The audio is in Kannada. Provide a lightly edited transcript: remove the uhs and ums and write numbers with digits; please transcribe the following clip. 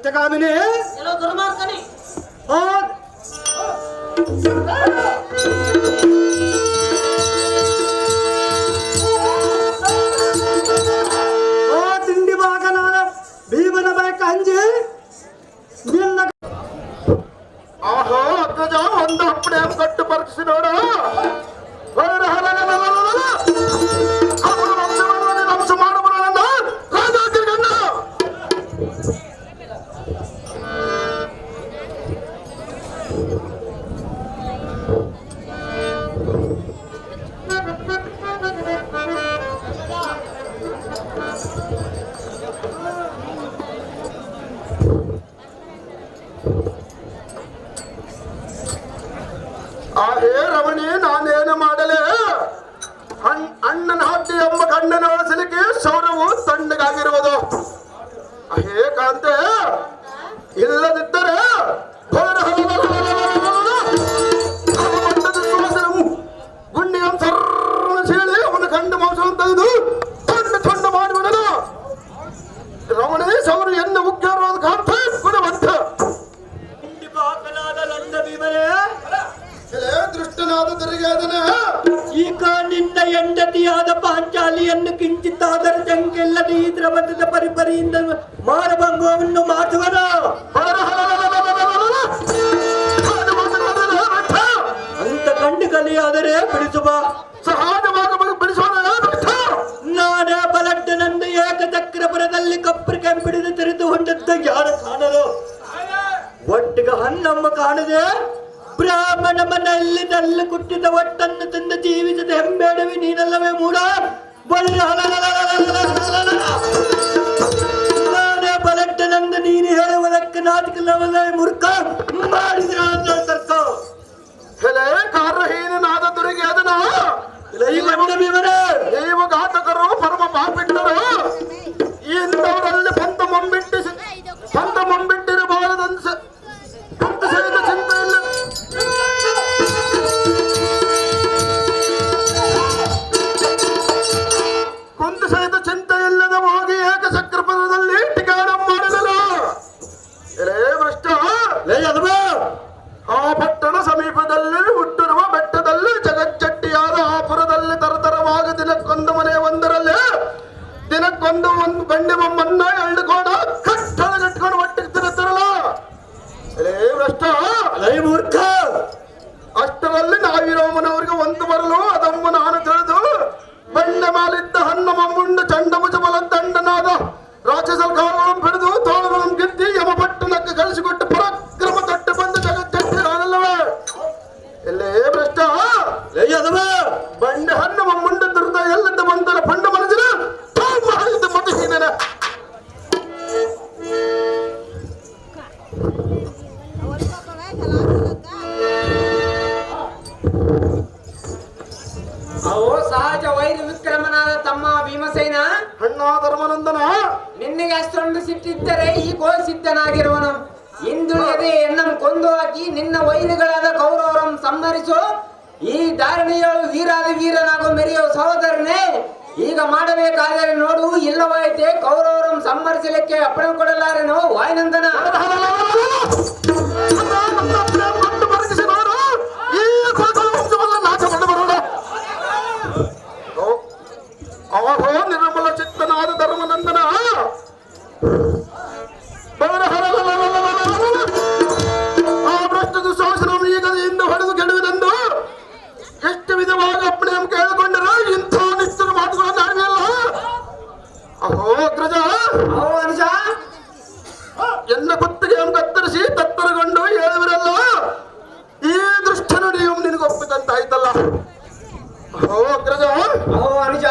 ಭ್ರಷ್ಟಕಾಮಿನಿ ಎಲ್ಲೋ ದುರ್ಮಾರ್ಗನಿ ತಿಂಡಿ ಭಾಗನಾದ ಭೀಮನ ಬಯಕ ಅಂಜಿ ನಿನ್ನ ಆಹೋ ಅಗ್ರಜ ಒಂದು ಹಪ್ಪಡೆ ಕಟ್ಟು ಪರೀಕ್ಷಿಸಿ ನೋಡ ಅಂಶ ಮಾಡಬಾರಲ್ಲ ರಾಜಾಗ್ರಗಣ್ಣ ಆಹೇ ರಮಣಿ ನಾನೇನು ಮಾಡಲೇ ಅಣ್ಣನ ಹಟ್ಟಿ ಎಂಬ ಗಂಡನ ಒಳಿಸಲಿಕ್ಕೆ ಶೌರ್ಯವು ತಣ್ಣಗಾಗಿರುವುದು ಅಹೇ ಕಾಂತೆ ಇಲ್ಲದಿದ್ದರೆ ಗುಂಡಿಗೆ ಹೇಳಿ ಅವನ ಗಂಡ ಮಾಂಸವನ್ನು ತೆಗೆದು ತುಂಡು ಮಾಡಿಬಿಡಲು ರಮಣಿ ಶೌರ್ಯ ಎನ್ನ ಉಗ್ರವಾದ ಕಾಂತೆ ಗುಣವಂತ ದೃಷ್ಟನಾದ ದುರ್ಯೋಧನ ಈಗ ನಿನ್ನ ಹೆಂಡತಿಯಾದ ಪಾಂಚಾಲಿಯನ್ನು ಕಿಂಚಿತ್ತಾದರ ಜಂಕೆಲ್ಲದೆ ಈ ದ್ರವದ ಪರಿಪರಿಯಿಂದ ಮಾರಭಂಗವನ್ನು ಮಾತುವನು ಅಂತ ಕಂಡು ಕಲಿಯಾದರೆ ಬಿಡಿಸುವ ಸಹಜವಾಗಿ ಬಿಡಿಸೋಣ ನಾನೇ ಬಲಡ್ಡನಂದು ಏಕಚಕ್ರಪುರದಲ್ಲಿ ಕಪ್ಪು ಕೆಂಪಿಡಿದು ತೆರೆದು ಹೊಂದದ್ದು ಯಾರು ಕಾಣಲು ಒಟ್ಟಿಗೆ ಹಣ್ಣಮ್ಮ ಕಾಣದೆ ಬ್ರಾಹ್ಮಣ ಮನೆಯಲ್ಲಿ ನಲ್ಲಿ ಕುಟ್ಟಿದ ಒಟ್ಟನ್ನು ತಂದು ಜೀವಿಸದ ಹೆಂಬೇಡವಿ ನೀನಲ್ಲವೇ ಮೂಡ ನಾನೇ ಬಲಡ್ಡನಂದು ನೀನು ಹೇಳುವುದಕ್ಕೆ ನಾಟಕಲ್ಲವಲ್ಲ ಮೂರ್ಖ ಮಾಡಿದ್ರ ತರ್ಕ ಹೆಲೆ ಕಾರ್ಯಹೀನಾದ ದುರ್ಯೋಧನ ನೀವು ಘಾತಕರು ಪರಮ ಪಾಪಿಟ್ಟರು ಇಂಥವರಲ್ಲಿ ಪಂಥ ಮುಂಬಿಟ್ಟಿರಬಾರದಂತ ಸಹಿತ ಚಿಂತೆ ಇಲ್ಲ ಕುಂತ ಸಹಿತ ಚಿಂತೆ ಇಲ್ಲದ ಹೋಗಿ ಏಕಚಕ್ರಪಥದಲ್ಲಿ ಟಿಕಾಣ ಮಾಡಿದನು ಎಲೇ ಭ್ರಷ್ಟ ಆ ಪಟ್ಟಣ ಸಮೀಪದಲ್ಲಿ ಹುಟ್ಟಿರುವ ಬೆಟ್ಟದಲ್ಲಿ ಜಗಜ್ಜಟ್ಟಿಯಾದ ಆಪುರದಲ್ಲಿ ತರತರವಾಗಿ ದಿನಕ್ಕೊಂದು ಮನೆ ಒಂದರಲ್ಲಿ ದಿನಕ್ಕೊಂದು ಒಂದು ಗಂಡಿ ಬೊಮ್ಮನ್ನ ಎಳ್ದುಕೋಣ ಕಟ್ಟಡ ಕಟ್ಕೊಂಡು ಒಟ್ಟಿಗೆ ತಿರುತ್ತರಲ್ಲ ಎಲೇ ಭ್ರಷ್ಟ ಮೂರ್ಖ ಅಷ್ಟರಲ್ಲಿ ನಾವಿರೋಮನವರಿಗೆ ಒಂದು ಬರಲು ಅದಮ್ಮ ನಾನು ತಿಳಿದು ಬಂಡೆ ಮಾಲಿದ್ದ ಹಣ್ಣು ಮಮ್ಮುಂಡು ಚಂಡಮುಜ ಬಲ ದಂಡನಾದ ರಾಕ್ಷಸ ಕಾಲಗಳನ್ನು ಹಿಡಿದು ತೋಳುಗಳನ್ನು ಗೆದ್ದಿ ಯಮಪಟ್ಟಣಕ್ಕೆ ಕಳಿಸಿಕೊಟ್ಟು ಪರಾಕ್ರಮ ಕಟ್ಟು ಬಂದ ಜಗಜ್ಜಟ್ಟಿ ನಾನಲ್ಲವೇ ಎಲ್ಲೇ ಭ್ರಷ್ಟ ಬಂಡೆ ಹಣ್ಣು ಮಮ್ಮುಂಡು ದುರ್ದ ಎಲ್ಲಿದ್ದ ಬಂದರ ಪಂಡ ಮನಸ್ಸಿನ ಮತಹೀನನ ಅವು ಸಹಜ ವೈರಿ ವಿಕ್ರಮನಾದ ತಮ್ಮ ಭೀಮಸೇನ ಅಣ್ಣ ಧರ್ಮನಂದನ ನಿನ್ನೆಗೆ ಅಷ್ಟೊಂದು ಸಿಟ್ಟಿದ್ದರೆ ಈ ಕೋಲ್ ಸಿದ್ಧನಾಗಿರುವನು ಹಿಂದುಳಿಯದೆ ಎನ್ನಂ ಕೊಂದು ಹಾಕಿ ನಿನ್ನ ವೈರಿಗಳಾದ ಕೌರವರಂ ಸಂಹರಿಸು ಈ ಧಾರಣೆಯಳು ವೀರಾದಿ ವೀರನಾಗೋ ಮೆರೆಯೋ ಸಹೋದರನೇ ಈಗ ಮಾಡಬೇಕಾದರೆ ನೋಡು ಇಲ್ಲವಾಯಿತೆ ಕೌರವರಂ ಸಂಹರಿಸಲಿಕ್ಕೆ ಅಪ್ಪಣೆ ಕೊಡಲಾರೆನೋ ವಾಯುನಂದನ ಅವಾಗೋ ನಿರ್ಮಲ ಚಿತ್ತನಾದ ಧರ್ಮನಂದನ ಆ ಭ್ರಷ್ಟ ದುಶಾಸನ ಈಗ ಇಂದು ಹೊಡೆದು ಗೆಡುವಿನೆಂದು ಎಷ್ಟು ವಿಧವಾಗಿ ಅಪ್ಪಣೆ ಕೇಳಿಕೊಂಡರು ಇಂಥ ನಿಷ್ಠರ ಮಾತುಗಳನ್ನು ಆಡಲಿಲ್ಲ ಅಹೋ ಅಗ್ರಜ ಅನುಜ ಎನ್ನ ಕುತ್ತಿಗೆ ಕತ್ತರಿಸಿ ತತ್ತರಗೊಂಡು ಹೇಳುವರಲ್ಲ ಈ ದೃಷ್ಟನು ನೀವು ನಿನಗೊಪ್ಪಿದಂತಾಯ್ತಲ್ಲ ಅಹೋ ಅಗ್ರಜ ಅನುಜ